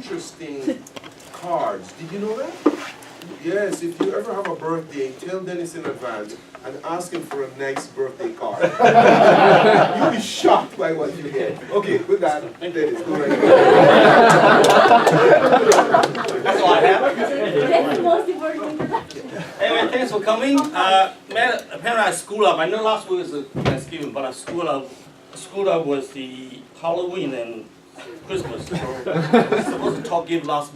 interesting cards. Did you know that? Yes, if you ever have a birthday, tell Dennis in advance and ask him for a nice birthday card. You'll be shocked by what you get. Okay, with that, Dennis, go right ahead. That's all I have. That's the most important introduction. Anyway, thanks for coming. Apparently I screwed up. I know last week was Thanksgiving, but I screwed up with the Halloween and Christmas. So I was supposed to give last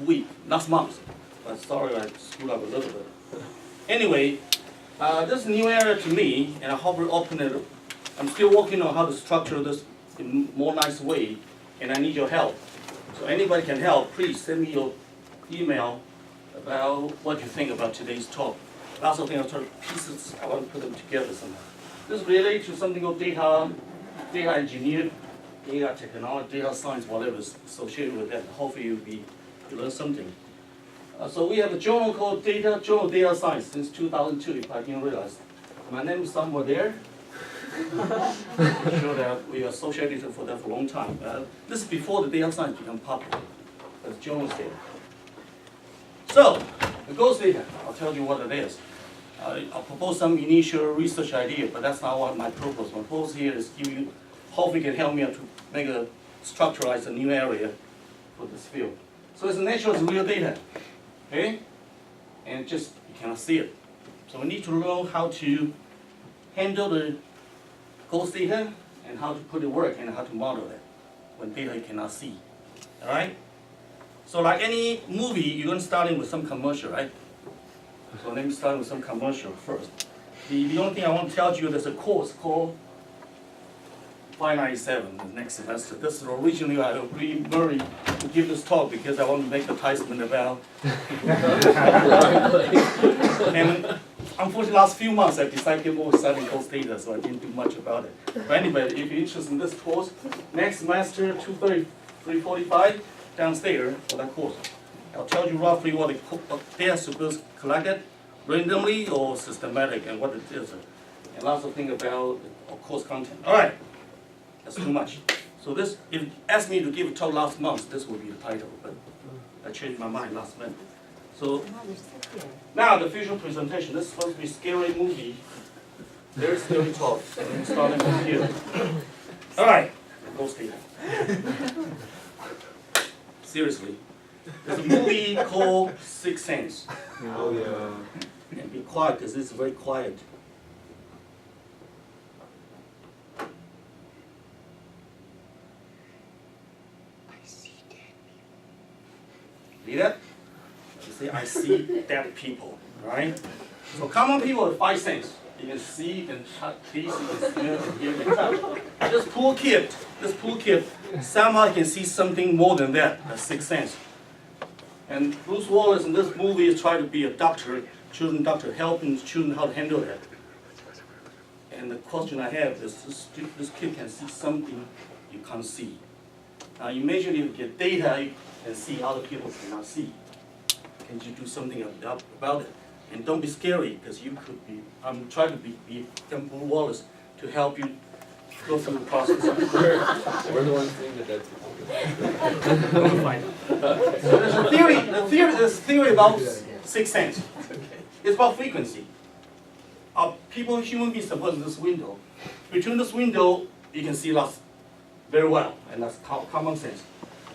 month. But sorry, I screwed up a little bit. Anyway, this is a new area to me, and I hope we open it. I'm still working on how to structure this in a more nice way, and I need your help. So anybody can help, please send me your email about what you think about today's talk. Lots of things, pieces, I want to put them together somehow. This is related to something called data engineering, data technology, data science, whatever is associated with that. Hopefully you learn something. So we have a journal called Journal of Data Science since 2002, if I didn't realize. My name is somewhere there. I'm sure that we are associated for that for a long time. This is before the data science became popular. That's journals data. So, the ghost data, I'll tell you what it is. I'll propose some initial research idea, but that's not what my purpose. My purpose here is hopefully can help me to structurize a new area for this field. So it's natural, it's real data. Okay? And just, you cannot see it. So we need to learn how to handle the ghost data and how to put it work and how to model it when data you cannot see. Alright? So like any movie, you're going to start in with some commercial, right? So let me start with some commercial first. The only thing I want to tell you, there's a course called 597 the next semester. This is originally I agreed Murray to give this talk because I want to make the advertisement about. And unfortunately, last few months I decided to get more studying ghost data, so I didn't do much about it. But anyway, if you're interested in this course, next semester 2:30, 3:45 downstairs for that course. I'll tell you roughly what data is supposed to collect randomly or systematic and what it is, and lots of things about course content. All right. That's too much. So this, if you asked me to give a talk last month, this would be the title, but I changed my mind last minute. So now the visual presentation. This is supposed to be a scary movie. There's scary talk. So I'm starting from here. All right, ghost data. Seriously, there's a movie called Sixth Sense. Oh yeah. And be quiet because it's very quiet. See that? You say, I see dead people, right? So common people have 5 senses. You can see, you can touch, taste, you can smell, you can touch. This poor kid, somehow he can see something more than that, the 6th sense. And Bruce Wallace in this movie is trying to be a doctor, children doctor, helping children how to handle that. And the question I have is, this kid can see something you can't see. Now imagine if you get data, you can see other people cannot see. Can you do something about it? And don't be scary, because you could be, I'm trying to be Bruce Wallace to help you go through the process. We're the ones saying that that's We'll find out. So there's a theory about 6th sense. It's about frequency. Human beings suppose this window. Between this window, you can see lots very well, and that's common sense.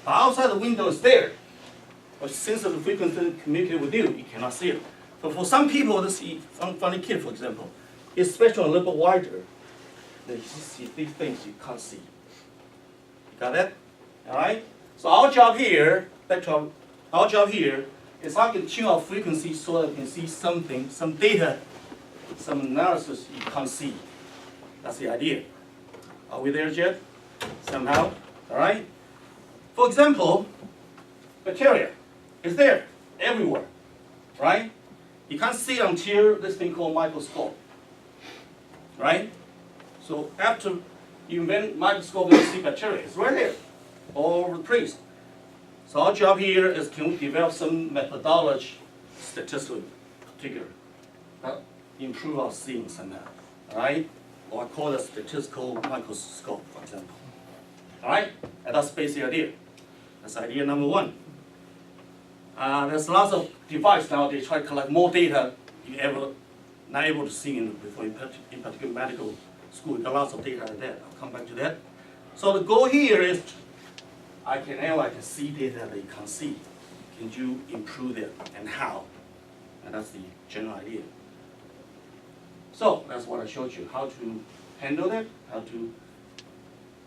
But outside the window is there. But since the frequency communicate with you, you cannot see it. But for some people, this funny kid, for example, is spectrum a little bit wider. They see these things you can't see. You got that? All right? So our job here, our job here is how to tune our frequency so that we can see something, some data, some analysis you can't see. That's the idea. Are we there yet? Somehow? All right? For example, bacteria is there everywhere, right? You can't see it until this thing called microscope, right? So after you invent microscope, you see bacteria. It's right there, all over the place. So our job here is can we develop some methodology, statistical particular, that improve our seeing somehow, all right? Or I call it a statistical microscope, for example. All right? And that's basically the idea. That's idea number 1. There's lots of devices now, they try to collect more data you ever not able to see before, in particular medical school. There are lots of data like that. I'll come back to that. So the goal here is I can analyze and see data that you can't see. Can you improve that and how? And that's the general idea. So that's what I showed you, how to handle that, how to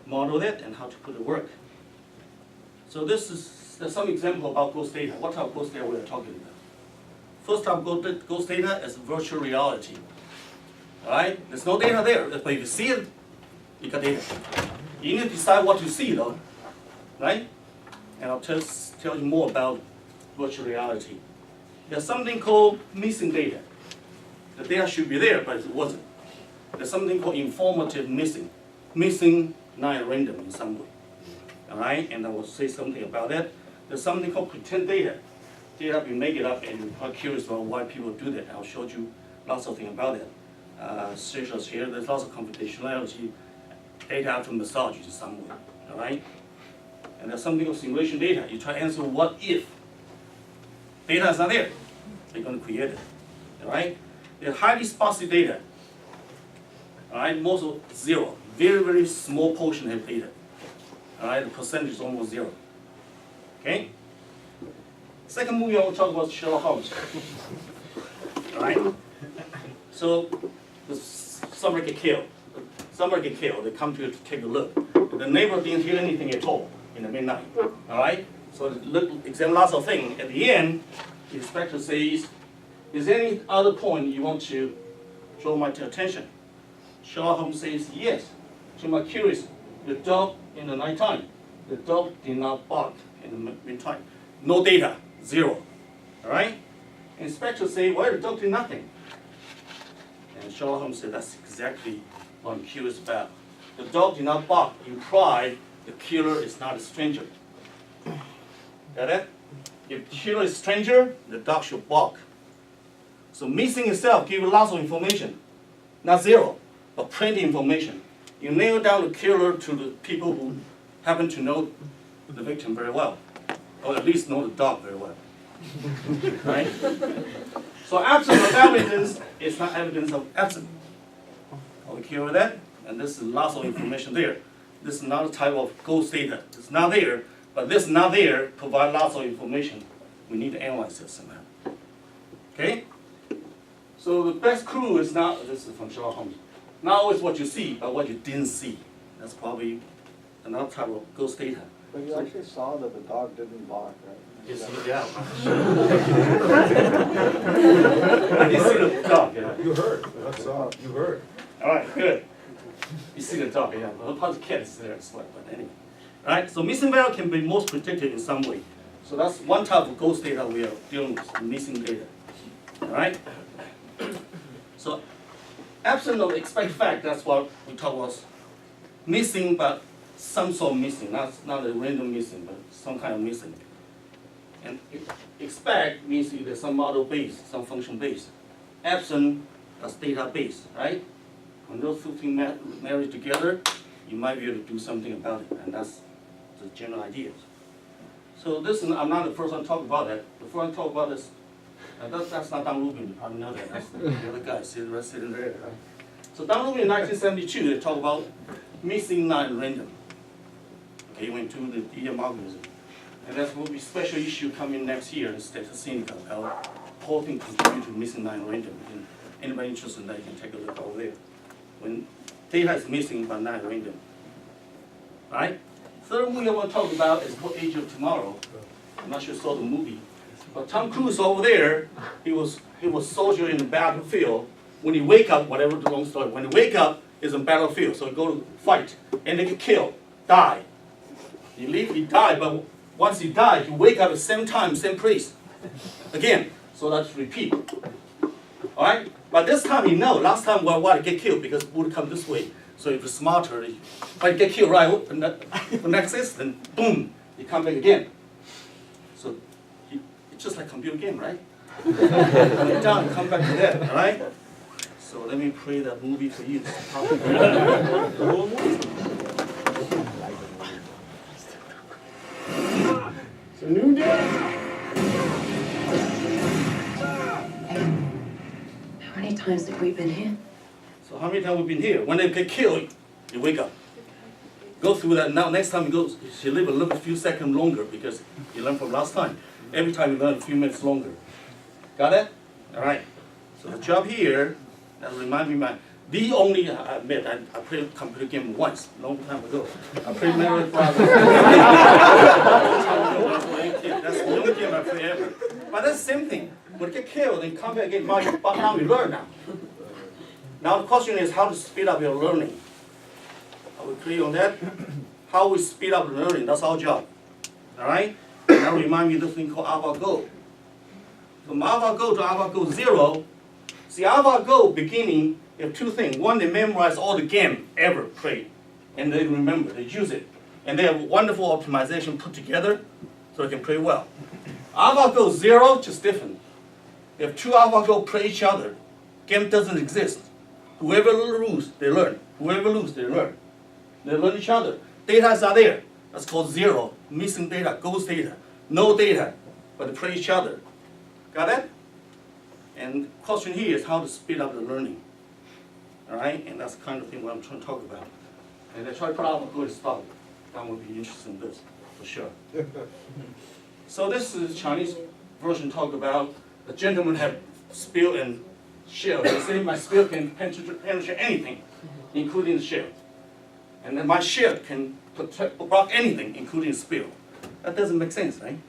model that, and how to put it work. So there's some example about ghost data. What type of ghost data we are talking about? First type of ghost data is virtual reality. All right? There's no data there, but if you see it, you got data. You need to decide what to see though, right? And I'll tell you more about virtual reality. There's something called missing data. The data should be there, but it wasn't. There's something called informative missing. Missing non-random in some way. All right, and I will say something about that. There's something called pretend data. Data we make it up, and you're quite curious about why people do that. I'll show you lots of things about that. Such as here, there's lots of computationality, data after massage in some way. All right, and there's something called simulation data. You try to answer what if. Data is not there. They're going to create it. All right, there's highly sparsy data. All right, most of zero. Very, very small portion have data. All right, the percentage is almost zero. Okay? Second movie I will talk about Sherlock Holmes. All right? So, somebody get killed. Somebody get killed. They come to take a look. The neighbor didn't hear anything at all in the midnight. All right? So, look, examine lots of things. At the end, the inspector says, is there any other point you want to draw my attention? Sherlock Holmes says, yes. To my curious, the dog in the nighttime, the dog did not bark in the midtime. No data, zero. All right? Inspector say, well, the dog did nothing. And Sherlock Holmes said, that's exactly what I'm curious about. The dog did not bark, imply the killer is not a stranger. Got it? If the killer is a stranger, the dog should bark. So missing itself gives you lots of information, not zero, but plenty information. You nail down the killer to the people who happen to know the victim very well, or at least know the dog very well. Right? So absence of evidence is not evidence of absence. Are we clear with that? And this is lots of information there. This is not a type of ghost data. It's not there, but this not there provides lots of information. We need to analyze this somehow. Okay? So the best clue is not, this is from Sherlock Holmes, not always what you see, but what you didn't see. That's probably another type of ghost data. But you actually saw that the dog didn't bark, right? Yes, yeah. I did see the dog, yeah. You heard. That's all. You heard. All right, good. You see the dog, yeah. Well, part of the cat is there as well, but anyway. All right, so missing value can be most predictive in some way. So that's one type of ghost data we are dealing with, missing data. All right? So absent of expected fact, that's what we talk about missing, but some sort of missing, not a random missing, but some kind of missing. And expect means either some model base, some function base. Absent, that's data base, right? When those two things marry together, you might be able to do something about it, and that's the general idea. So this is, I'm not the first one to talk about that. The first one to talk about this, that's not Don Rubin, you probably know that. That's the other guy sitting there, right? So Don Rubin in 1972, they talk about missing non-random. Okay, he went to the EM algorithm. And that will be a special issue coming next year in statistics of how whole thing contribute to missing non-random. And anybody interested in that, you can take a look over there. When data is missing but non-random. Right? Third movie I want to talk about is called Age of Tomorrow. I'm not sure you saw the movie. But Tom Cruise over there, he was soldier in the battlefield. When he wake up, whatever the long story, when he wake up, is in battlefield. So he go to fight, and they get killed, die. He died, but once he died, he wake up at the same time, same place. Again, so that's repeat. All right? But this time he know, last time why he get killed, because would come this way. So if he's smarter, but he get killed right, the next instant, boom, he come back again. So it's just like computer game, right? Come down, come back to that, all right? So let me play that movie for you. The whole movie. It's a new day. times have we been here? So how many times we've been here? When they get killed, you wake up. Go through that now. Next time you go, you live a little few seconds longer because you learned from last time. Every time you learn a few minutes longer. Got it? All right. So the job here, that remind me, the only, I admit, I played a computer game once, a long time ago. I played Mario Brothers. That's the only game I played ever. But that's the same thing. When you get killed, then come back again, but now you learn now. Now the question is how to speed up your learning. Are we clear on that? How we speed up learning, that's our job. All right? And that remind me of this thing called AlphaGo. From AlphaGo to AlphaGo 0, see AlphaGo beginning, you have two things. One, they memorize all the game ever played. And they remember, they use it. And they have wonderful optimization put together so they can play well. AlphaGo 0, just different. You have two AlphaGo play each other. Game doesn't exist. Whoever lose, they learn. Whoever lose, they learn. They learn each other. Data are there. That's called 0. Missing data, ghost data. No data, but they play each other. Got that? And the question here is how to speed up the learning. All right? And that's the kind of thing what I'm trying to talk about. And I try to put out a good stuff. That would be interesting in this, for sure. So this is Chinese version talk about the gentleman have spear and shell. They say my spear can penetrate anything, including the shell. And then my shell can block anything, including the spear. That doesn't make sense, right?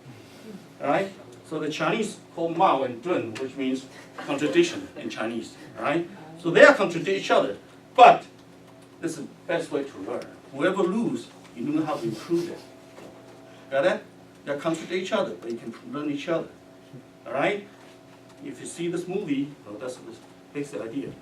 All right? So the Chinese call Mao and Dun, which means contradiction in Chinese. All right? So they are contradict each other. But this is the best way to learn. Whoever lose, you know how to improve it. Got that? They contradict each other, but you can learn each other. All right? If you see this movie, well, that's the basic idea.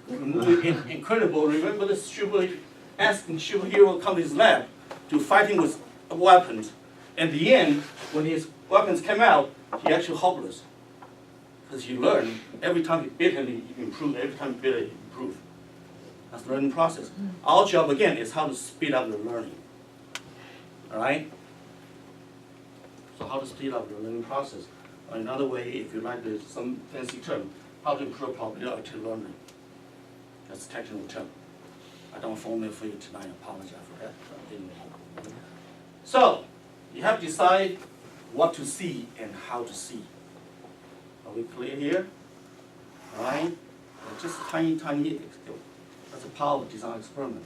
The movie Incredible. Remember this superhero come to his lab to fighting with weapons. At the end, when his weapons came out, he actually hopeless. Because he learned every time he bit him, he improved. Every time he bit him, he improved. That's the learning process. Our job again is how to speed up the learning. All right. So how to speed up the learning process? Or another way, if you like, there's some fancy term, how to improve probability learning. That's a technical term. I don't formulate for you tonight. I apologize for that. So you have to decide what to see and how to see. Are we clear here? All right. Just a tiny. That's a power of design experiment.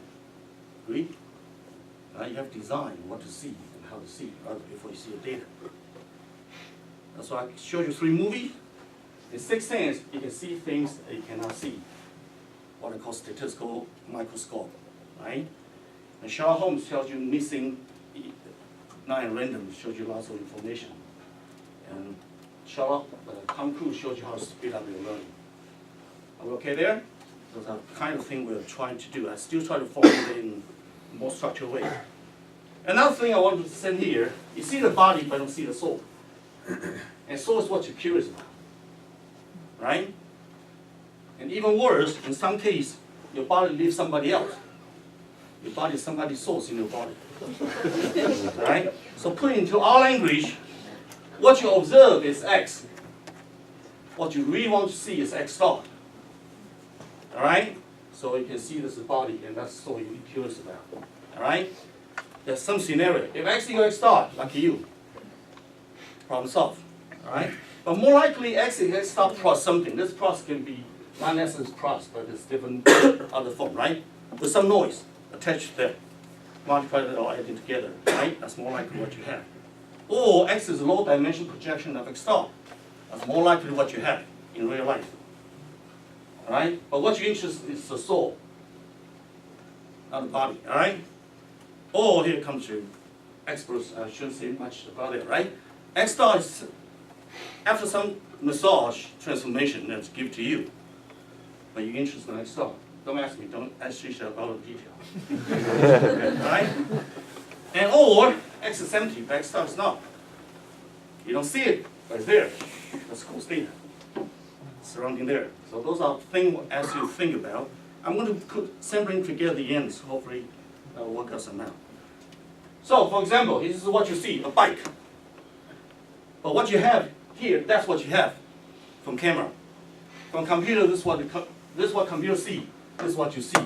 Agree? You have to design what to see and how to see rather before you see the data. That's why I showed you 3 movies. In 6 senses, you can see things that you cannot see. What I call statistical microscope, right? And Sherlock Holmes tells you missing, not in random, shows you lots of information. And Tom Cruise shows you how to speed up your learning. Are we okay there? Those are the kind of thing we're trying to do. I still try to formulate in a more structured way. Another thing I want to send here, you see the body but don't see the soul. And soul is what you're curious about, right? And even worse, in some case, your body leaves somebody else. Your body is somebody's soul in your body. Right? So put into our language, what you observe is X. What you really want to see is X star. All right? So you can see this is the body, and that's what you're curious about. All right? There's some scenario. If X equals X star, lucky you. Problem solved. All right? But more likely, X equals X star plus something. This plus can be non-essence plus, but it's different other form, right? With some noise attached there. Multiply it or adding together, right? That's more likely what you have. Or X is a low dimension projection of X star. That's more likely what you have in real life. All right? But what you're interested in is the soul, not the body, all right? Or here comes your experts, I shouldn't say much about it, right? X star is, after some massage transformation that's given to you, but you're interested in X star. Don't ask me, don't ask Shisha about the detail. Right? And or X is empty, but X star is not. You don't see it, but it's there. That's cool data surrounding there. So those are things as you think about. I'm going to put sampling together the ends. Hopefully that will work out somehow. So for example, this is what you see, a bike. But what you have here, that's what you have. from camera. From computer, this is what computer see. This is what you see.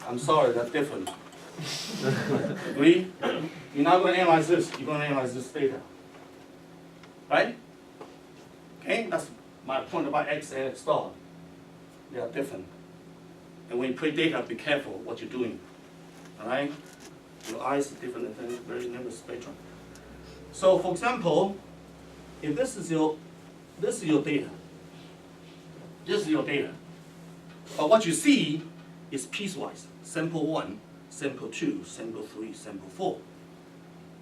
I'm sorry, that's different. Agree? You're not going to analyze this. You're going to analyze this data. Right? Okay, that's my point about X and X star. They are different. And when you create data, be careful what you're doing. All right? Your eyes are different than very limited spectrum. So, for example, if this is your data. This is your data. But what you see is piecewise. Sample 1, sample 2, sample 3, sample 4.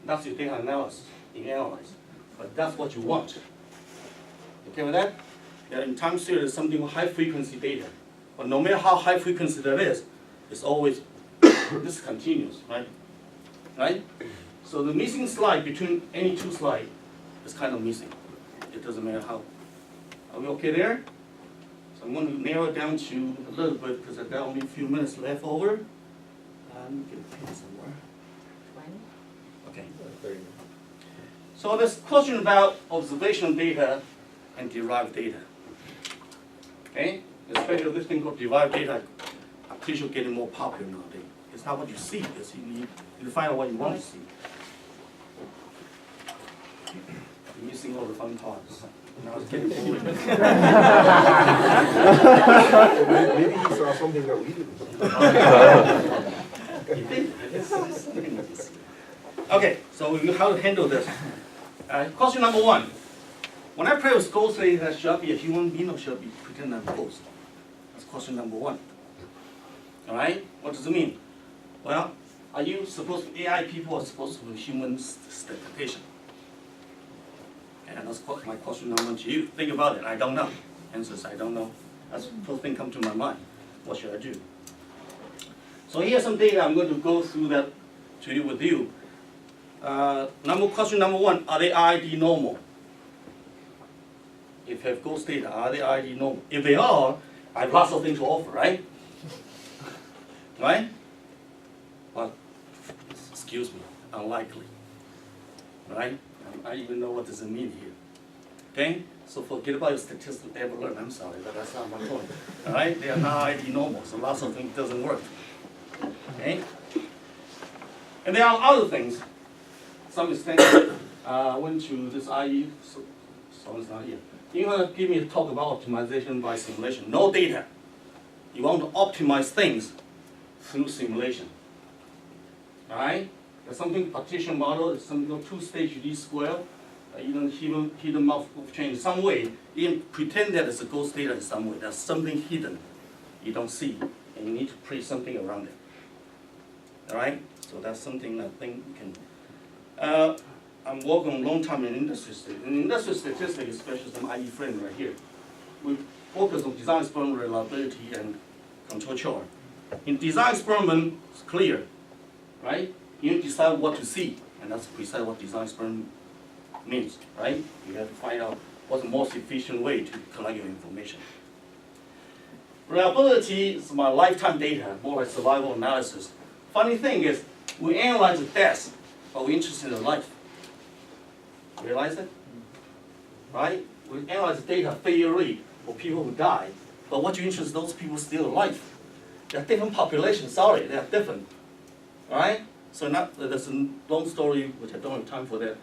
That's your data analysis. You analyze. But that's what you want. Okay with that? Yeah, in time series, something with high frequency data. But no matter how high frequency that is, it's always discontinuous, right? Right? So the missing slide between any two slides is kind of missing. It doesn't matter how. Are we okay there? So I'm going to narrow it down to a little bit because I've got only a few minutes left over. Let me get a pen somewhere. 20. Okay. 30. So this question about observational data and derived data. Okay? Especially this thing called derived data, I'm pretty sure getting more popular nowadays. It's not what you see, it's you need to find out what you want to see. You're missing all the fun parts. Now it's getting boring. Maybe he saw something that we didn't. You did? Okay, so how to handle this? Question number 1. When I play with ghost data, should I be a human being or should I be pretend I'm a ghost? That's question number 1. All right? What does it mean? Well, are you supposed to be AI people or supposed to be human statistician? And that's my question number 1 to you. Think about it. I don't know. Answers, I don't know. That's the first thing come to my mind. What should I do? So here's some data. I'm going to go through that to you with you. Question number 1, are they ID normal? If you have ghost data, are they ID normal? If they are, I have lots of things to offer, right? Right? But, excuse me, unlikely. Right? I even know what does it mean here. Okay? So forget about your statistics ever learned. I'm sorry, but that's not my point. All right? They are not ID normal, so lots of things doesn't work. Okay? And there are other things. Some extent, went to this IE, so it's not here. You're going to give me a talk about optimization by simulation. No data. You want to optimize things through simulation. All right? There's something partition model, there's something two-stage least square, even hidden multiple chain in some way. You can pretend that it's a ghost data in some way. There's something hidden you don't see, and you need to create something around it. All right? So that's something I think you can. I'm working a long time in industry statistics. In industry statistics, especially some IE frame right here, we focus on design experiment reliability and control chart. In design experiment, it's clear, right? You decide what to see, and that's precisely what design experiment means, right? You have to find out what's the most efficient way to collect your information. Reliability is my lifetime data, more like survival analysis. Funny thing is, we analyze the death, but we're interested in life. Realize it? Right? We analyze the data failure rate for people who die, but what you interest in those people still alive. They're different populations, sorry, they're different. Alright? So there's a long story, which I don't have time for that.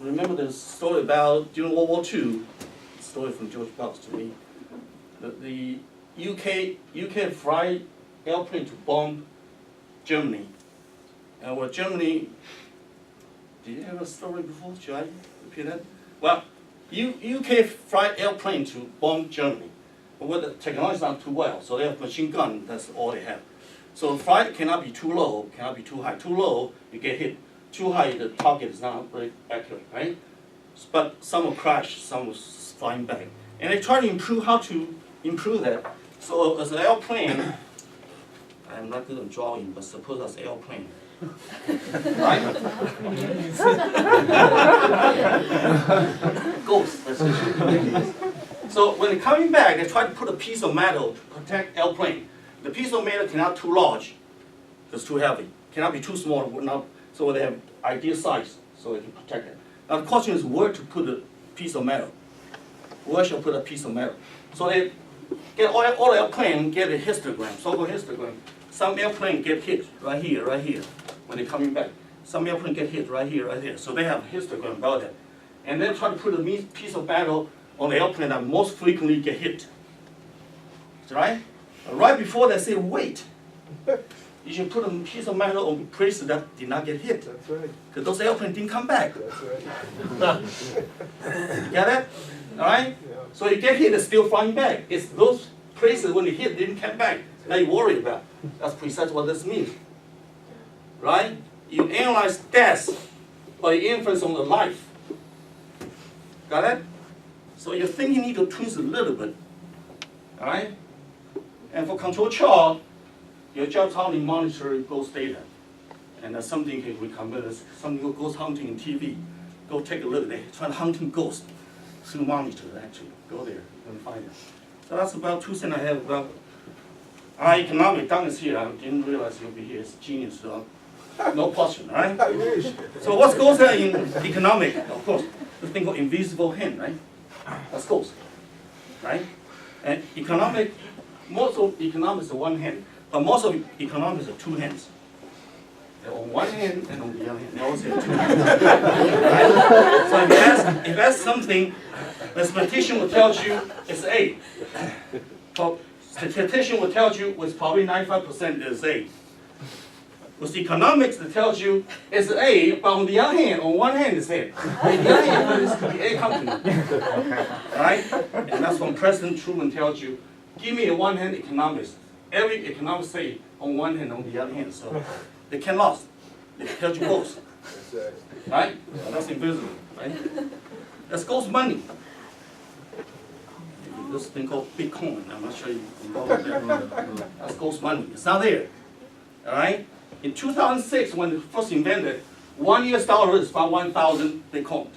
Remember the story about during World War II, story from George Box to me. The UK fried airplane to bomb Germany. And where Germany, did you have a story before? Should I repeat that? Well, UK fried airplane to bomb Germany. But the technology is not too well, so they have machine gun, that's all they have. So flight cannot be too low, cannot be too high. Too low, you get hit. Too high, the target is not very accurate, right? But some will crash, some will flying back. And they try to improve how to improve that. So as an airplane, I'm not good at drawing, but suppose that's an airplane. Right? Ghost, let's say. So when they're coming back, they try to put a piece of metal to protect airplane. The piece of metal cannot be too large, it's too heavy. Cannot be too small, so they have ideal size, so they can protect it. Now the question is where to put the piece of metal. where shall put a piece of metal? So they get all airplane get a histogram, so-called histogram. Some airplane get hit right here, when they're coming back. Some airplane get hit right here, right there. So they have a histogram about that. And then try to put a piece of metal on the airplane that most frequently get hit. Right? Right before they say wait, you should put a piece of metal on places that did not get hit. That's right. Because those airplanes didn't come back. That's right. You get it? All right? Yeah. So you get hit, it's still flying back. It's those places when you hit didn't come back that you worry about. That's precisely what this means. Right? You analyze death by the influence on the life. Got it? So your thinking need to twist a little bit. All right? And for control chart, your job is how to monitor ghost data. And that's something we recommend. Something called ghost hunting in TV. Go take a look. They try to hunting ghosts through monitor, actually. Go there, you can find it. So that's about 2 cents I have about our economic. Dan is here. I didn't realize he'll be here. It's genius, so no question, right? I wish. So what goes on in economic? Of course, the thing called invisible hand, right? That's ghost, right? And economic, most of economics are one hand, but most of economics are two hands. They're on one hand and on the other hand. They always have two hands. Right? So if that's something, the statistician will tell you it's A. So statistician will tell you it's probably 95% is A. With economics, it tells you it's A, but on the other hand, on one hand it's A. On the other hand, it's could be A company. Right? And that's when President Truman tells you, give me a one-hand economics. Every economics say on one hand, on the other hand. So they can lose. They tell you both. That's right. Right? So that's invisible. Right? That's ghost money. This thing called Bitcoin. I'm not sure you know that. That's ghost money. It's not there. All right? In 2006, when it first invented, $1 is about 1,000 Bitcoin.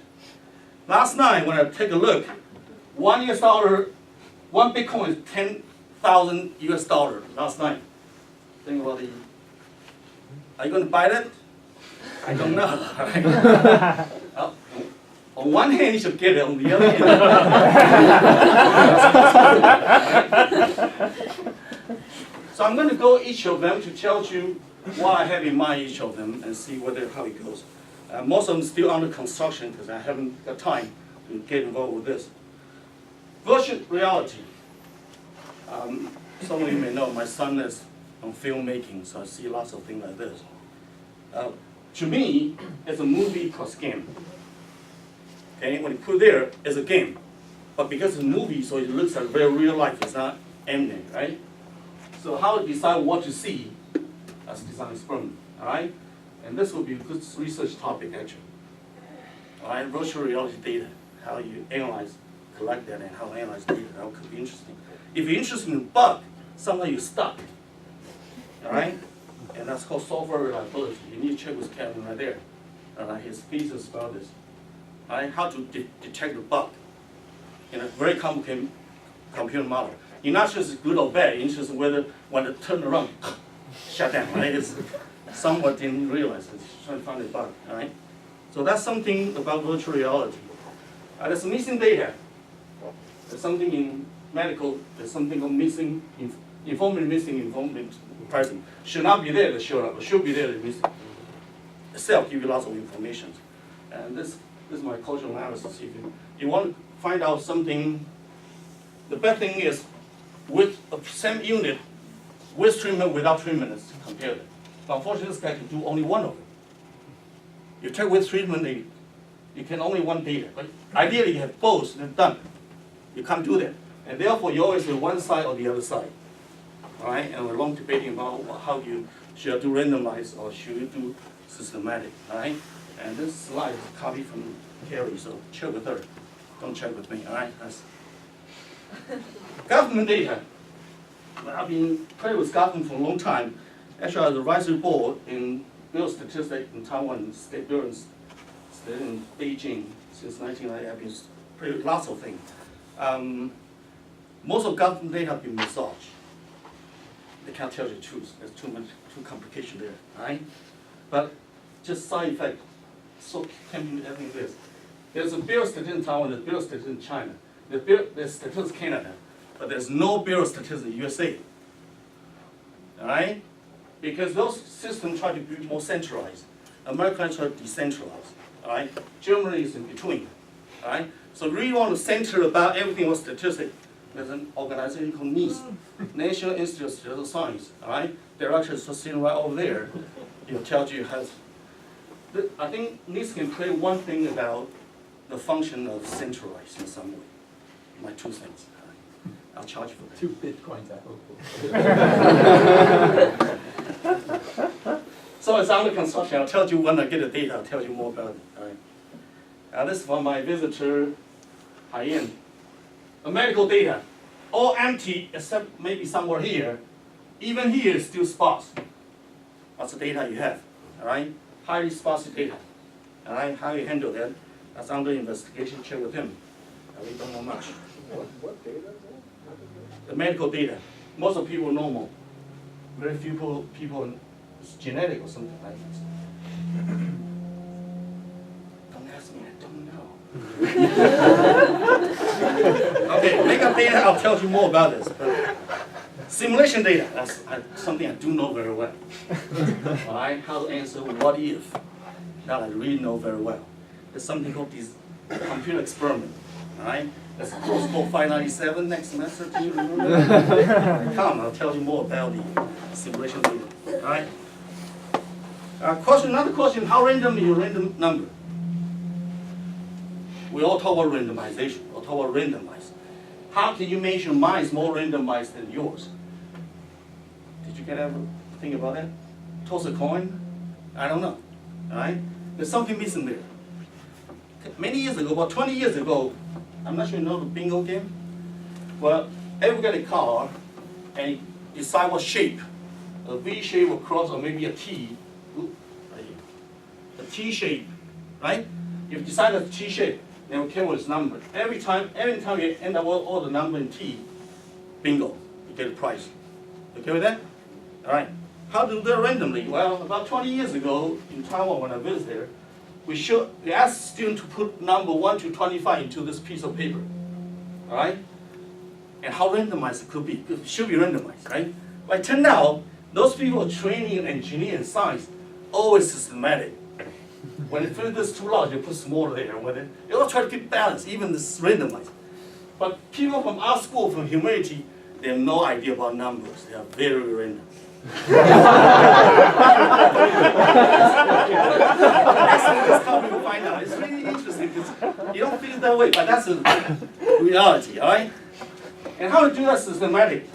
Last night, when I take a look, $1, 1 Bitcoin is 10,000 US. Last night. Think about the. Are you going to buy that? I don't know. Well, on one hand, you should get it. On the other hand. So I'm going to go each of them to tell you what I have in mind each of them and see how it goes. Most of them still under construction because I haven't got time to get involved with this. Virtual reality. Some of you may know my son is on filmmaking, so I see lots of things like this. To me, it's a movie plus game. Okay, when you put there, it's a game. But because it's a movie, so it looks like very real life. It's not animated, right? So how to decide what to see? As design experiment, all right? And this will be a good research topic, actually. All right, virtual reality data, how you analyze, collect that, and how to analyze data. That could be interesting. If you're interested in bug, sometimes you're stuck, all right? And that's called software reliability. You need to check with Kevin right there. All right, his thesis about this. All right, how to detect the bug in a very complicated computer model. You're not just good or bad, you're interested in whether when it turn around, shut down, right? It's someone didn't realize it. Trying to find a bug, all right? So that's something about virtual reality. There's missing data. There's something in medical. There's something called missing information present. Should not be there. They show up. Should be there. They missing. The cell give you lots of information. And this is my cultural analysis. If you want to find out something, the best thing is with the same unit. With treatment, without treatment, let's compare them. But unfortunately, this guy can do only one of it. You take with treatment, you can only one data. But ideally, you have both, then done. You can't do that. And therefore, you always have one side or the other side. All right? And we're long debating about how you should do randomized or should you do systematic. All right? And this slide is copied from Carrie, so check with her. Don't check with me. All right? That's government data. I've been playing with government for a long time. Actually, I was advisory board in Bureau of Statistics in Taiwan, State Bureau in Beijing since 1990. I've been playing with lots of things. Most of government data have been massaged. They can't tell you the truth. There's too complication there, right? But just side effect, so can be having this. There's a Bureau of Statistics in Taiwan, there's a Bureau of Statistics in China. There's statistics Canada, but there's no Bureau of Statistics USA. All right? Because those systems try to be more centralized. America try to decentralize. All right? Germany is in between. All right? So we really want to center about everything with statistics. There's an organization called NIST, National Institute of Statistical Science. All right? They're actually sitting right over there. Tells you how. I think NIST can play one thing about the function of centralized in some way. My 2 cents. I'll charge you for that. 2 bitcoins, I hope. So it's under construction. I'll tell you when I get the data. I'll tell you more about it. All right. This is from my visitor, Haiyan. The medical data, all empty except maybe somewhere here. Even here is still sparse. That's the data you have. All right. Highly sparse data. All right. How you handle that? That's under investigation. Check with him. We don't know much. What data is that? The medical data. Most of people are normal. Very few people it's genetic or something like this. Don't ask me, I don't know. Okay, makeup data, I'll tell you more about this. But simulation data, that's something I do know very well. All right, how to answer what if, that I really know very well. There's something called this computer experiment. All right, that's a course called 597 next semester. Do you remember? Come, I'll tell you more about the simulation data. All right. Another question: how random is your random number? We all talk about randomization. We all talk about randomized. How can you measure mine is more randomized than yours? Did you ever think about that? Toss a coin? I don't know. All right. There's something missing there. Many years ago, about 20 years ago, I'm not sure you know the bingo game. Well, everybody get a car and decide what shape, a V shape, a cross, or maybe a T. Right here. A T shape, right? If you decide a T shape, then we care what its number. Every time you end up all the number in T, bingo, you get a prize. Okay with that? All right. How to do that randomly? Well, about 20 years ago in Taiwan when I visited there, we asked students to put number 1 to 25 into this piece of paper. All right? And how randomized it could be. It should be randomized, right? But it turned out, those people are training in engineering and science, always systematic. When they feel this too large, they put smaller there. They all try to keep balance, even this randomized. But people from our school, from humanity, they have no idea about numbers. They are very random. That's how people find out. It's really interesting because you don't feel that way, but that's the reality, all right? And how to do that systematic?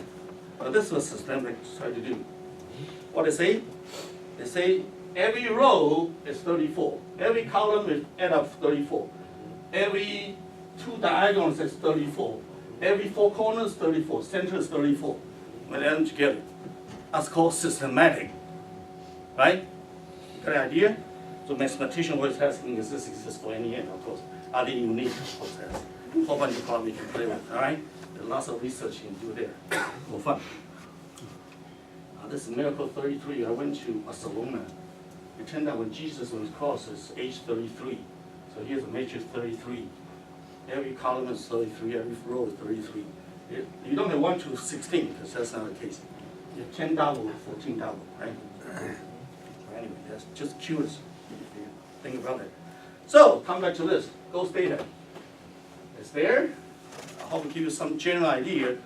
Well, this is what systematic try to do. What they say? They say every row is 34. Every column is add up 34. Every 2 diagonals is 34. Every 4 corners 34. Center is 34. When they add them together. That's called systematic, right? You got an idea? So mathematician always asking, is this exist for any end, of course. Are they unique? Of course, there's a whole bunch of problems you can play with, all right? There's lots of research you can do there for fun. This is Miracle 33. I went to Barcelona. It turned out when Jesus was crossed, it's age 33. So here's a matrix 33. Every column is 33, every row is 33. You don't have 1 to 16, because that's not the case. You have 10 double, 14 double, right? Anyway, that's just curious if you think about it. So, come back to this, ghost data. It's there. I hope to give you some general idea,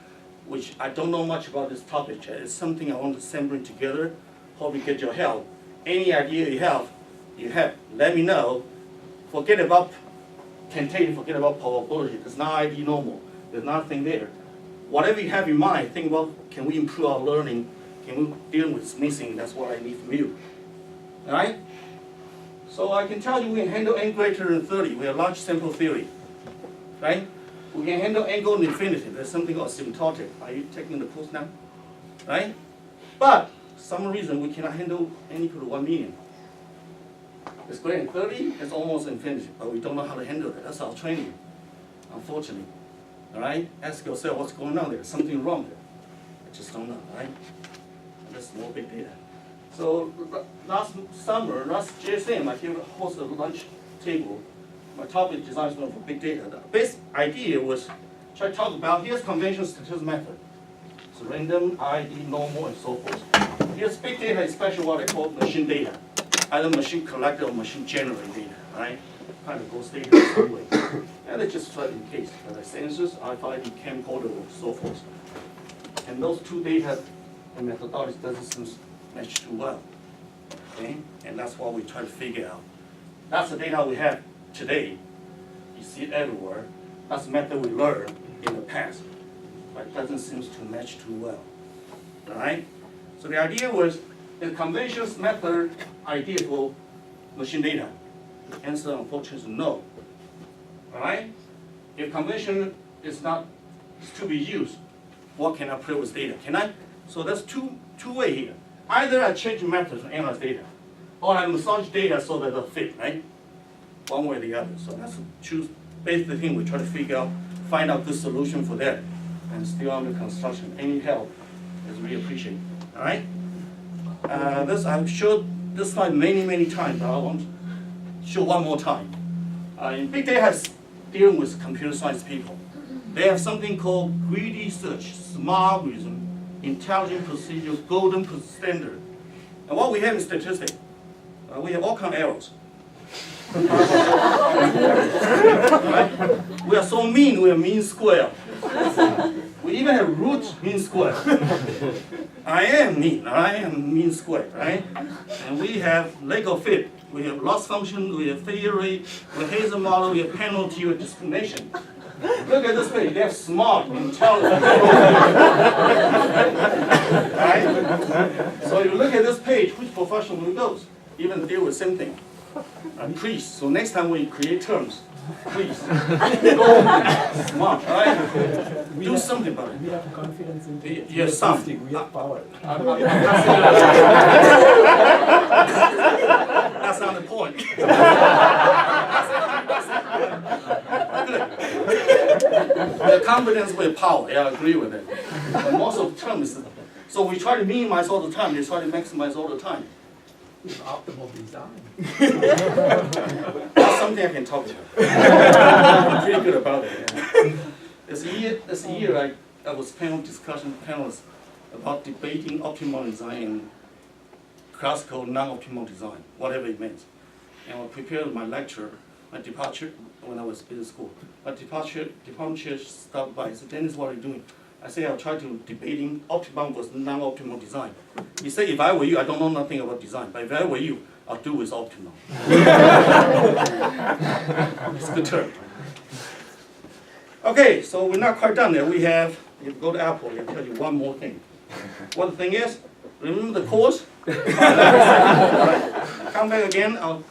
which I don't know much about this topic yet. It's something I want to assemble together. Hope you get your help. Any idea you have, let me know. Forget about quantitative, forget about probability. There's no ID normal. There's nothing there. Whatever you have in mind, think about, can we improve our learning? Can we deal with what's missing? That's what I need from you. All right? So I can tell you we can handle n greater than 30. We have large sample theory. Right? We can handle n go to infinity. There's something called asymptotic. Are you taking the course now? Right? But for some reason we cannot handle n equal to 1 million. It's greater than 30, it's almost infinity, but we don't know how to handle that. That's our training, unfortunately. All right? Ask yourself what's going on there. Something wrong there. I just don't know, right? That's more big data. So last GSM, I hosted a lunch table. My topic is design for big data. The basic idea was try to talk about, here's conventional statistical method. So random, ID, normal, and so forth. Here's big data, especially what I call machine data. Either machine collected or machine generated data, right? Kind of goes data in some way. And they just try in case, like sensors, RFID, camcorder, and so forth. And those two data and methodology doesn't seem to match too well. Okay? And that's what we try to figure out. That's the data we have today. You see it everywhere. That's the method we learned in the past. But it doesn't seem to match too well. All right? So the idea was the conventional method idea for machine data. The answer, unfortunately, is no. All right? If convention is not to be used, what can I play with data? Can I? So that's two way here. Either I change method to analyze data, or I massage data so that they fit, right? One way or the other. So that's choose basically the thing we try to figure out, find out good solution for that, and still under construction. Any help is really appreciated. All right. This I've showed this slide many times, but I want to show one more time. In big data has dealing with computer science people. They have something called greedy search, smart algorithm, intelligent procedure, golden standard. And what we have in statistics, we have all kinds of errors. Right? We are so mean, we are mean square. We even have root mean square. I am mean square, right? And we have Lego fit, we have loss function, we have theory, we have Hazel model, we have penalty, we have discrimination. Look at this page, they have smart, intelligent. Right? So you look at this page, which professional goes? Even deal with same thing. Please, so next time we create terms, please, go smart, right? Do something about it. We have confidence in the Yes, some. we have power. That's not the point. The confidence with power, yeah, I agree with it. But most of the terms, so we try to minimize all the time, they try to maximize all the time. Optimal design. That's something I can talk to. I'm pretty good about it. Yeah. This year I was panelists about debating optimal design and classical non-optimal design, whatever it means. And I prepared my lecture, my departure when I was in business school. My department chair stopped by and said, Dennis, what are you doing? I say I'll try to debating optimal versus non-optimal design. He said, if I were you, I don't know nothing about design, but if I were you, I'll do with optimal. It's a good term. Okay, so we're not quite done there. We have, if you go to Apple, they'll tell you one more thing. What the thing is, remember the course? All right. Come back again, I'll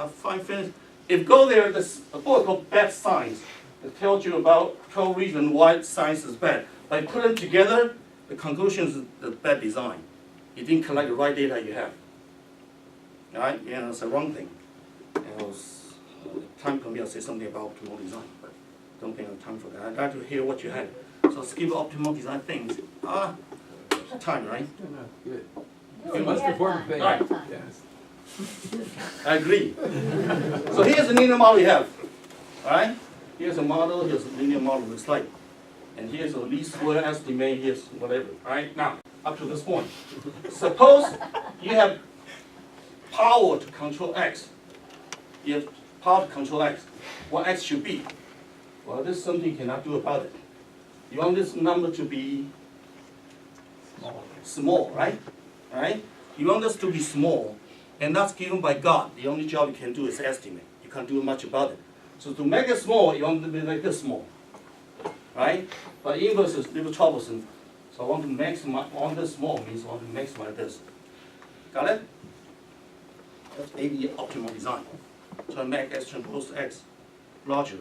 finish. If you go there, there's a book called Bad Science. It tells you about 12 reasons why science is bad. By putting them together, the conclusion is the bad design. You didn't collect the right data you have. All right? Yeah, that's the wrong thing. And it was, time for me, I'll say something about optimal design, but don't think I have time for that. I'd like to hear what you had. So skip optimal design things. Time, right? Good. No, The we most had important time. thing. Right. Yes. I agree. So here's the linear model we have. All right? Here's a model, here's a linear model looks like. And here's a least square estimate, here's whatever. All right? Now, up to this point. Suppose you have power to control x. You have power to control x. What x should be? Well, there's something you cannot do about it. You want this number to be small, right? All right? You want this to be small, and that's given by God. The only job you can do is estimate. You can't do much about it. So to make it small, you want it to be like this small, right? But inverse is a little troublesome. So I want to maximize, on this small means I want to maximize this. Got it? That's maybe optimal design. So I make x transpose x larger.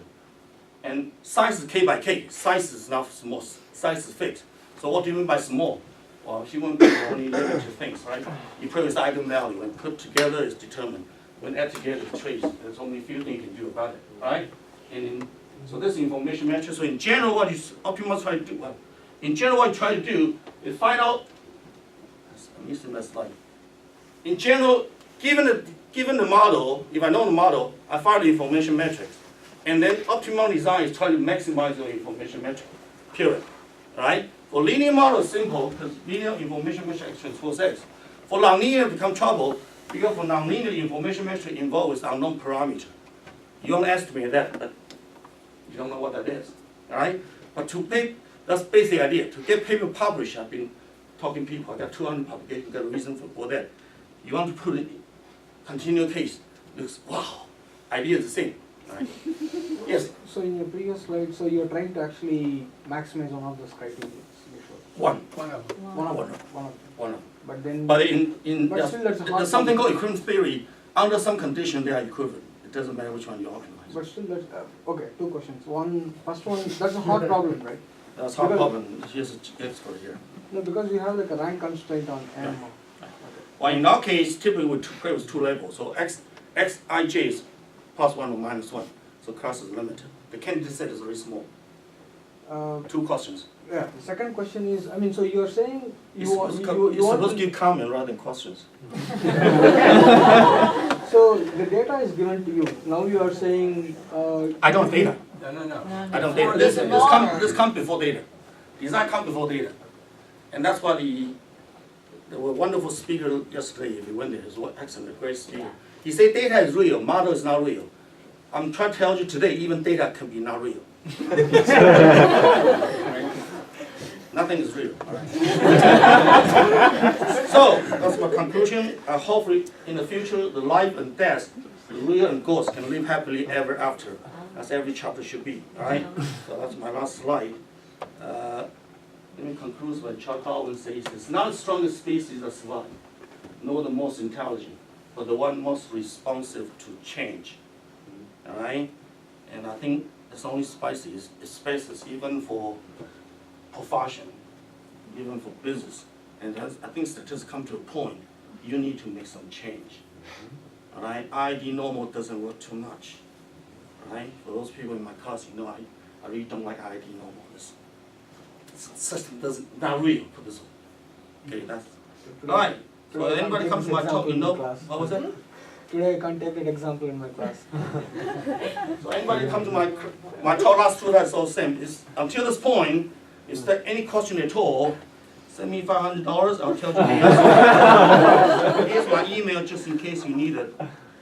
And size is k by k. Size is not small. Size is fixed. So what do you mean by small? Well, human beings only limit to things, right? You put this eigenvalue and put together is determined. When add together is traced. There's only a few things you can do about it, right? So this is information metric. So in general, what you optimize try to do, in general, what you try to do is find out. I'm using that slide. In general, given the model, if I know the model, I find the information matrix. And then optimal design is trying to maximize your information metric, period. Right? For linear model, it's simple, because linear information metric transpose X. For nonlinear, it becomes trouble, because for nonlinear information metric involved with unknown parameter. You want to estimate that, but you don't know what that is. Alright? But to pay, that's basic idea. To get paper published, I've been talking to people, I got 200 publications, got a reason for that. You want to put it in continual case, because wow, idea is the same. Right? Yes, So in your previous slide, so you're trying to actually maximize one of those criteria. one. One of them. One of One. them. One of them. One of them. But then. But in But still that's a hard there's something problem. called equivalence theory. Under some condition, they are equivalent. It doesn't matter which one you optimize. But still that's, okay, two questions. First one, that's a hard problem, right? That's hard Because- problem. Here's an expert here. No, because you have like a rank constraint on M. Well, in our case, typically we play with two levels. So Xij is +1 or -1. So class is limited. The candidate set is very small. Two questions. Yeah, the second question is, I mean, so you're saying You're you want, supposed, you want to give comment rather than questions. So the data is given to you. Now you are saying. I don't have data. No, no, no. I don't data. This comes before data. Design comes before data. And that's why the wonderful speaker yesterday, if you went there, is excellent, great speaker. He said data is real, model is not real. I'm trying to tell you today, even data can be not real. Nothing is real. So, that's my conclusion. Hopefully, in the future, the life and death, the real and ghost can live happily ever after, as every chapter should be. All right? So that's my last slide. Let me conclude when Charles Darwin says, it's not the strongest species that survive, nor the most intelligent, but the one most responsive to change. All right? And I think it's only species, even for profession, even for business. And I think statistics come to a point, you need to make some change. All right? ID normal doesn't work too much. All right? For those people in my class, you know, I really don't like ID normal. System doesn't not real for this one. Okay, that's all right. So anybody comes to my talk, you know what was that? Today I can't take that example in my class. So anybody come to my talk last two that's all the same. It's, until this point, is there any question at all? Send me $500. I'll tell you the answer. Here's my email just in case you need it.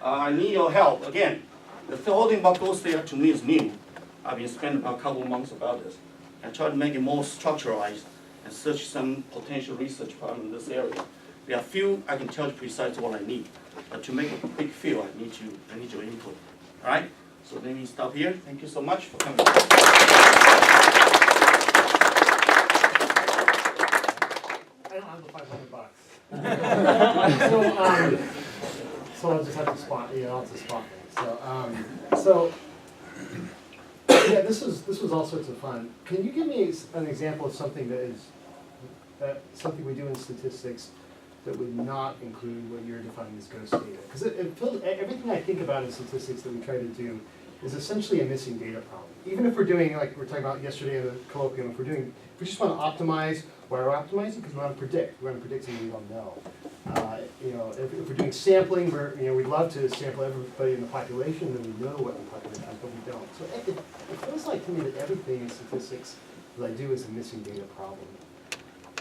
I need your help. Again, the whole thing about ghost data to me is new. I've been spending about a couple of months about this. I try to make it more structuralized and search some potential research problem in this area. There are few I can tell you precisely what I need, but to make a big field, I need your input. All right. So let me stop here. Thank you so much for coming. I don't have the $500. So I'll just have to spot. Yeah, I'll have to spot it. So. Yeah, this was all sorts of fun. Can you give me an example of something that is something we do in statistics that would not include what you're defining as ghost data? Because it feels, everything I think about in statistics that we try to do is essentially a missing data problem. Even if we're doing, like we were talking about yesterday in the colloquium, if we just want to optimize, why are we optimizing? Because we want to predict. We want to predict something we don't know. If we're doing sampling, we'd love to sample everybody in the population, then we know what the population is, but we don't. So it feels like to me that everything in statistics that I do is a missing data problem.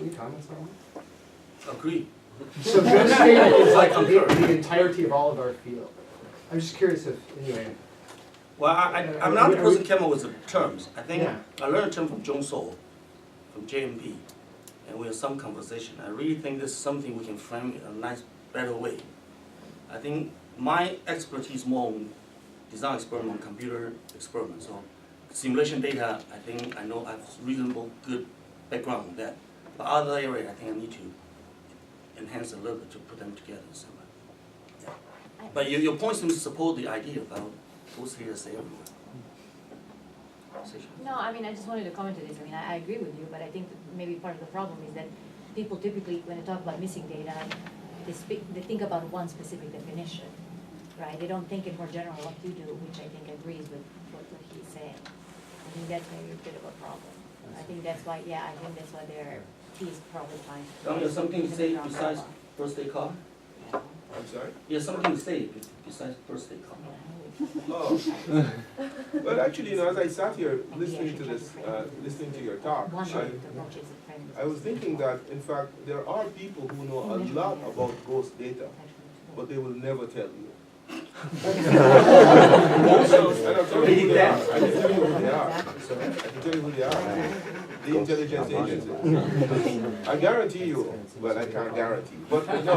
Any comments on that? Agree. So ghost data is like the entirety of all of our field. I'm just curious if, anyway. Well, I'm not the person who came up with the terms. I think Yeah. I learned a term from John Soul, from JMP, and we had some conversation. I really think this is something we can frame in a nice, better way. I think my expertise more on design experiment, computer experiment. So simulation data, I think I know I have reasonable good background on that. But other area, I think I need to enhance a little bit to put them together somewhere. Yeah. But your point seems to support the idea about those data everywhere. No, I mean, I just wanted to comment to this. I mean, I agree with you, but I think that maybe part of the problem is that people typically, when they talk about missing data, they think about one specific definition, right? They don't think in more general what you do, which I think agrees with what he's saying. I think that's maybe a bit of a problem. I think that's why, yeah, I think that's why he's probably fine. Don't you have something to say besides birthday card? I'm sorry? You have something to say besides birthday card? Yeah, Oh. Well, actually, you know, as I sat here listening to this, listening to your talk, One way to approach it is the framing. I was thinking that, in fact, there are people who know a lot about ghost data, but they will never tell you. And I'll tell you who they are. I can tell you who they are. I can tell you who they are. The intelligence agencies. I guarantee you, but I can't guarantee. But no,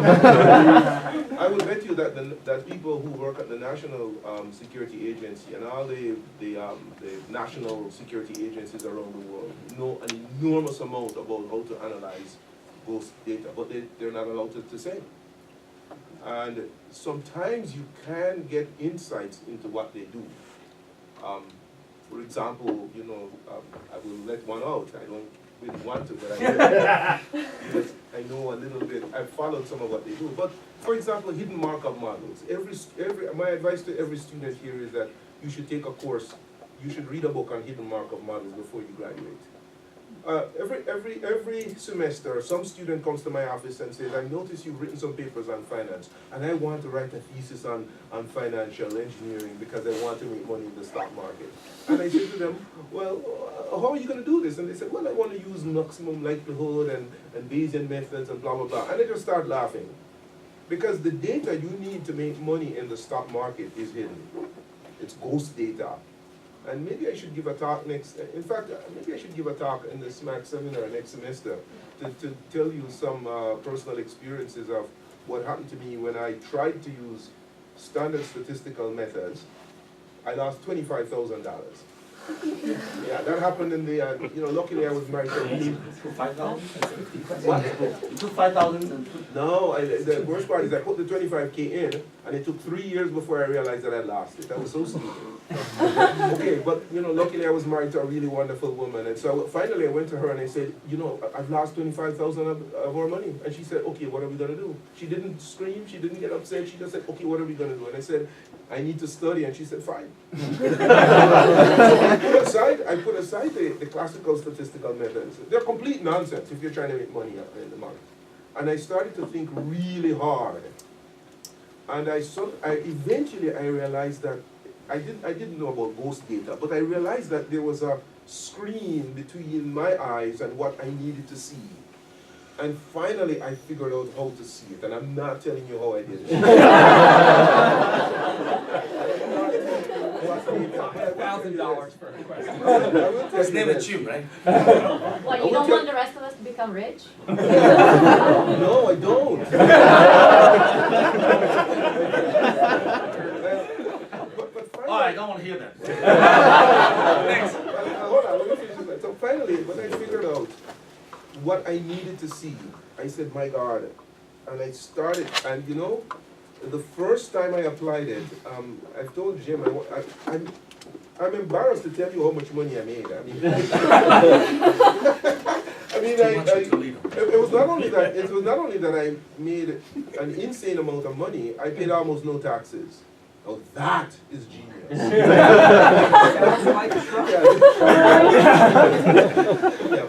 I would bet you that that people who work at the National Security Agency and all the national security agencies around the world know an enormous amount about how to analyze ghost data, but they're not allowed to say. And sometimes you can get insights into what they do. For example, you know, I will let one out. I don't really want to, but I know a little bit. I've followed some of what they do. But for example, hidden markup models. My advice to every student here is that you should take a course. You should read a book on hidden markup models before you graduate. Every semester, some student comes to my office and says, I noticed you've written some papers on finance, and I want to write a thesis on financial engineering because I want to make money in the stock market. And I said to them, well, how are you going to do this? And they said, well, I want to use maximum likelihood and Bayesian methods and blah, blah, blah. And I just start laughing. Because the data you need to make money in the stock market is hidden. It's ghost data. And maybe I should give a talk in fact, maybe I should give a talk in the SMAC seminar next semester to tell you some personal experiences of what happened to me when I tried to use standard statistical methods. I lost $25,000. Yeah, that happened in the, you know, luckily I was married to a woman. 5,000? What? You took 5,000 and No, the worst part is I put the 25K in, and it took 3 years before I realized that I lost it. I was so stupid. Okay, but you know, luckily I was married to a really wonderful woman, and so finally I went to her and I said, you know, I've lost 25,000 of our money, and she said, okay, what are we gonna do? She didn't scream, she didn't get upset, she just said, okay, what are we gonna do? And I said, I need to study, and she said, fine. I put aside the classical statistical methods. They're complete nonsense if you're trying to make money in the market. And I started to think really hard. And eventually I realized that I didn't know about ghost data, but I realized that there was a screen between my eyes and what I needed to see. And finally I figured out how to see it, and I'm not telling you how I did it. $1,000 for a question. his name is Jim, right? What, you don't want the rest of us to become rich? No, I don't. But finally, Oh, I don't want to hear that. Next. Hold on, let me finish this. So finally, when I figured out what I needed to see, I said, my God. And I started, and you know, the first time I applied it, I've told Jim, I'm embarrassed to tell you how much money I made. I mean, it was not only that I made an insane amount of money, I paid almost no taxes. Oh, that is genius. Yeah,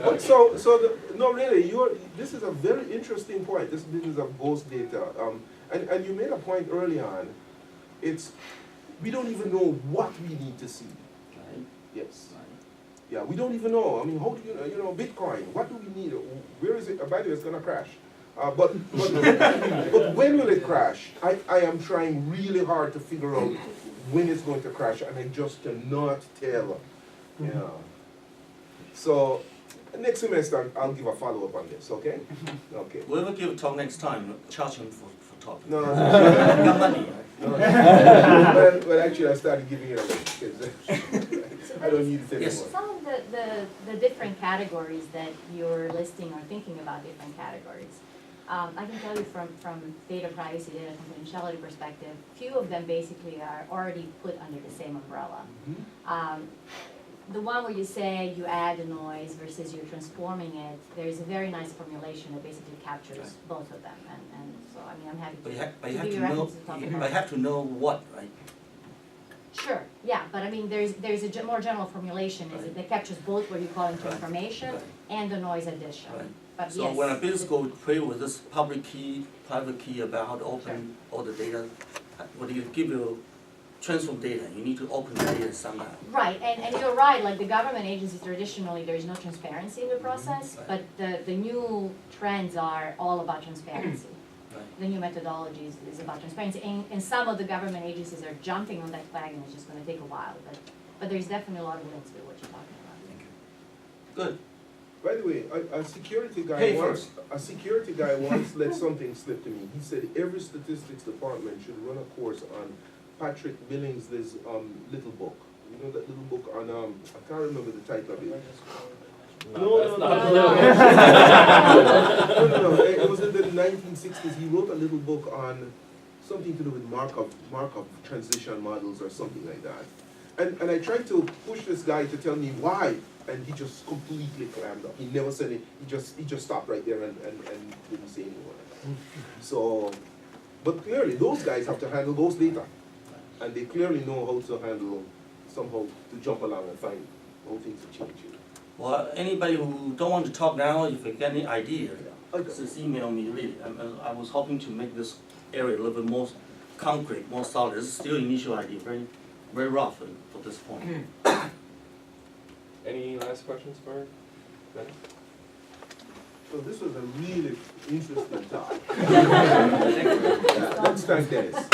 but no, really, this is a very interesting point. This business of ghost data, and you made a point early on. We don't even know what we need to see. Right. Yes. Yeah, we don't even know. I mean, how do you know, Bitcoin? What do we need? Where is it? By the way, it's gonna crash. But when will it crash? I am trying really hard to figure out when it's going to crash, and I just cannot tell. Yeah. So next semester I'll give a follow-up on this, okay? Okay. Whoever give a talk next time, charge him for talking. No. You got money, right? No. Well, actually I started giving it away because I don't need it anymore. Yes. Some of the different categories that you're listing or thinking about different categories. I can tell you from data privacy, data confidentiality perspective, few of them basically are already put under the same umbrella. Mm-hmm. The one where you say you add the noise versus you're transforming it, there's a very nice formulation that basically captures both of them. And so, I mean, I'm happy But to you give you references to talk about. I have to know what, right? Sure, yeah, but I mean, there's a more general formulation, is it that captures both what you call transformation and the noise addition. Right. But So yes. when a business go play with this public key, private key about how to open all the data, what do you give you transfer data, you need to open the data somehow. Right, and you're right, like the government agencies traditionally, there is no transparency in the process, but the new trends are all about transparency. Right. The new methodology is about transparency, and some of the government agencies are jumping on that flag, and it's just gonna take a while, but there's definitely a lot of links to what you're talking about. Good. By the way, a security guy Pay once, first. a security guy once let something slip to me. He said every statistics department should run a course on Patrick Billingsley's little book. You know that little book on I can't remember the title of it. No, it was in the 1960s. He wrote a little book on something to do with Markov transition models or something like that. And I tried to push this guy to tell me why, and he just completely clammed up. He never said it. He just stopped right there and didn't say anymore. So, but clearly those guys have to handle those data, and they clearly know how to handle somehow to jump along and find how things have changed. Well, anybody who don't want to talk now, if you get any idea, Okay. just email me, really. I was hoping to make this area a little bit more concrete, more solid. This is still initial idea, very, very rough for this point. Any last questions for Dennis? So this was a really interesting talk. Thank you. Let's thank Dennis.